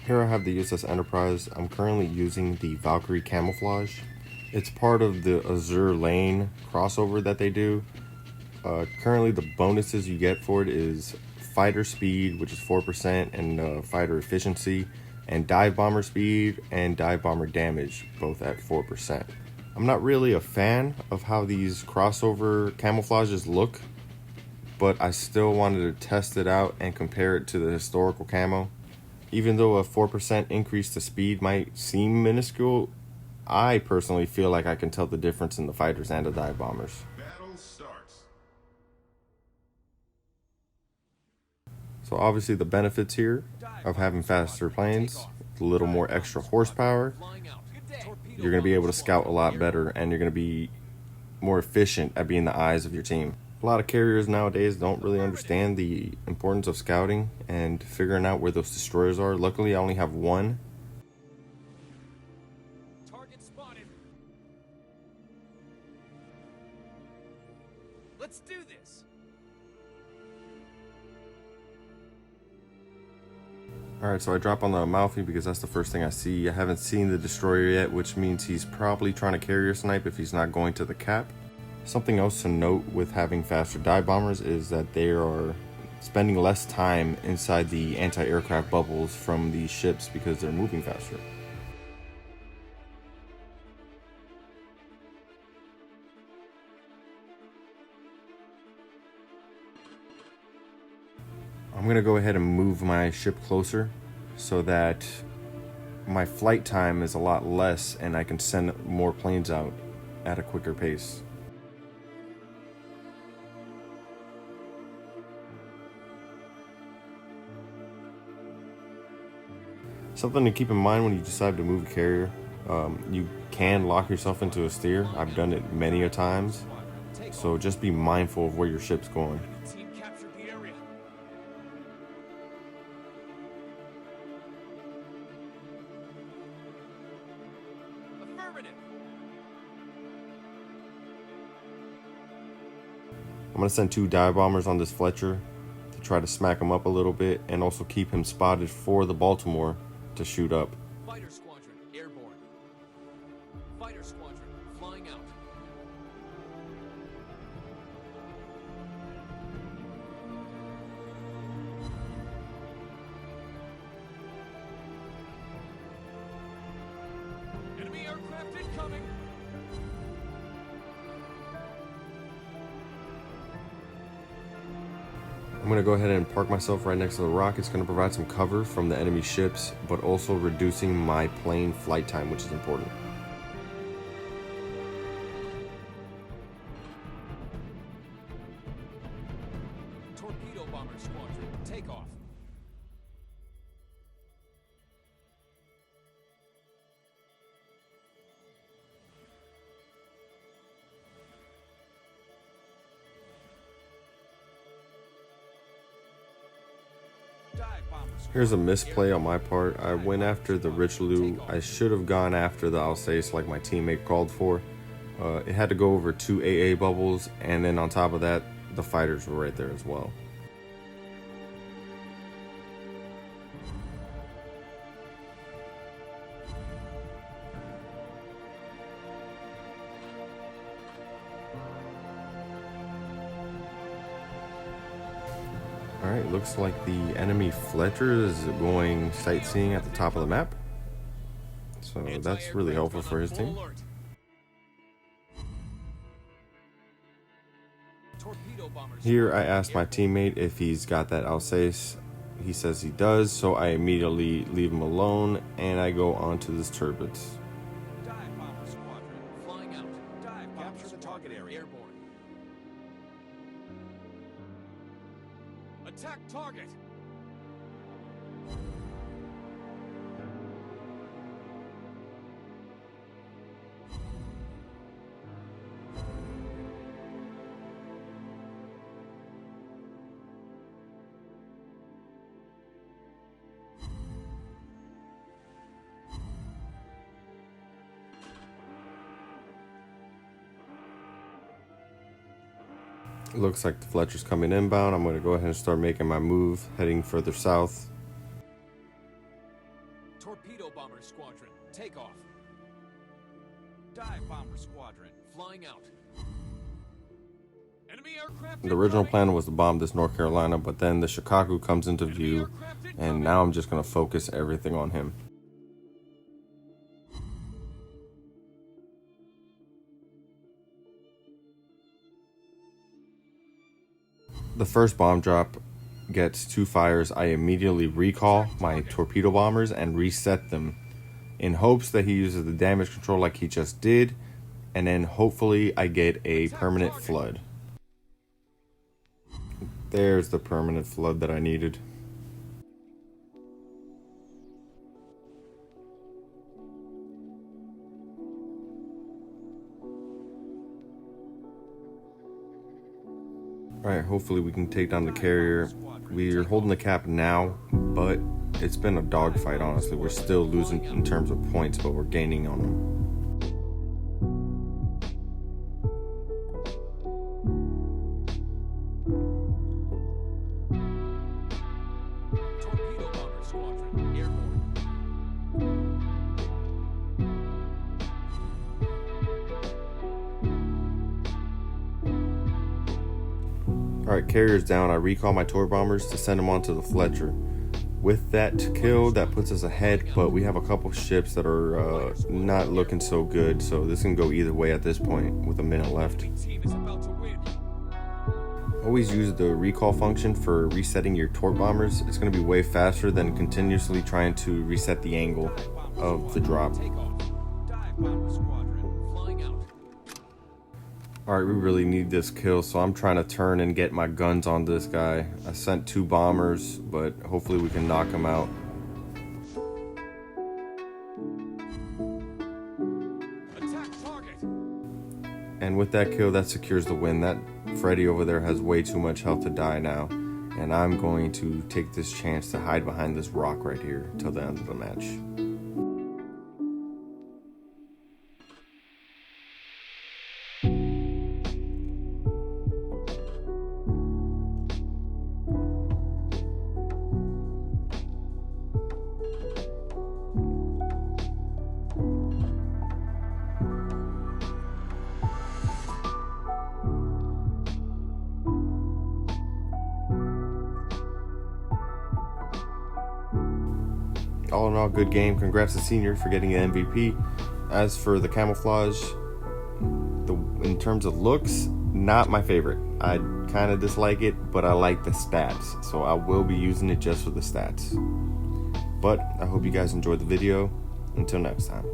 Here I have the USS Enterprise. I'm currently using the Valkyrie camouflage. It's part of the Azure Lane crossover that they do. Currently the bonuses you get for it is fighter speed, which is 4%, and fighter efficiency, and dive bomber speed and dive bomber damage, both at 4%. I'm not really a fan of how these crossover camouflages look, but I still wanted to test it out and compare it to the historical camo. Even though a 4% increase to speed might seem minuscule, I personally feel like I can tell the difference in the fighters and the dive bombers. Battle starts. So obviously the benefits here of having faster planes, a little more extra horsepower, you're going to be able to scout a lot better, and you're going to be more efficient at being the eyes of your team. A lot of carriers nowadays don't really understand the importance of scouting and figuring out where those destroyers are. Luckily, I only have one. Target spotted. Let's do this. Alright, so I drop on the Amalfi because that's the first thing I see. I haven't seen the destroyer yet, which means he's probably trying to carrier snipe if he's not going to the cap. Something else to note with having faster dive bombers is that they are spending less time inside the anti-aircraft bubbles from these ships because they're moving faster. I'm going to go ahead and move my ship closer so that my flight time is a lot less and I can send more planes out at a quicker pace. Something to keep in mind when you decide to move a carrier, you can lock yourself into a steer. I've done it many a times, so just be mindful of where your ship's going. Team captured the area. Affirmative. I'm going to send 2 dive bombers on this Fletcher to try to smack him up a little bit and also keep him spotted for the Baltimore to shoot up. Fighter squadron airborne. Fighter squadron flying out. Enemy aircraft incoming. I'm going to go ahead and park myself right next to the rock. It's going to provide some cover from the enemy ships, but also reducing my plane flight time, which is important. Torpedo bomber squadron take off. Here's a misplay on my part. I went after the Richelieu. I should have gone after the Alsace like my teammate called for. It had to go over 2 AA bubbles, and then on top of that, the fighters were right there as well. Alright, looks like the enemy Fletcher is going sightseeing at the top of the map. So that's really helpful for his team. Here I asked my teammate if he's got that Alsace. He says he does, so I immediately leave him alone and I go onto this turbines. Dive bomber squadron flying out. Dive capture the target area airborne. Attack target. It looks like the Fletcher's coming inbound. I'm going to go ahead and start making my move, heading further south. Torpedo Bomber Squadron, take off. Dive Bomber Squadron, flying out. Enemy aircraft The original incoming. plan was to bomb this North Carolina, but then the Shikaku comes into view, and now I'm just going to focus everything on him. The first bomb drop gets 2 fires. I immediately recall my torpedo bombers and reset them in hopes that he uses the damage control like he just did, and then hopefully I get a permanent flood. There's the permanent flood that I needed. Alright, hopefully we can take down the carrier. We're holding the cap now, but it's been a dogfight, honestly. We're still losing in terms of points, but we're gaining on them. Torpedo Bomber Squadron, airborne. Alright, carrier's down. I recall my toy bombers to send them onto the Fletcher. With that kill, that puts us ahead, but we have a couple ships that are not looking so good, so this can go either way at this point with a minute left. Team is about to win. Always use the recall function for resetting your torp bombers. It's going to be way faster than continuously trying to reset the angle of the drop. Take off. Dive Bomber Squadron, flying out. Alright, we really need this kill, so I'm trying to turn and get my guns on this guy. I sent 2 bombers, but hopefully we can knock him out. Attack target. And with that kill, that secures the win. That Freddy over there has way too much health to die now. And I'm going to take this chance to hide behind this rock right here till the end of the match. All in all, good game. Congrats to Senior for getting an MVP. As for the camouflage, in terms of looks, not my favorite. I kind of dislike it, but I like the stats, so I will be using it just for the stats. But I hope you guys enjoyed the video. Until next time.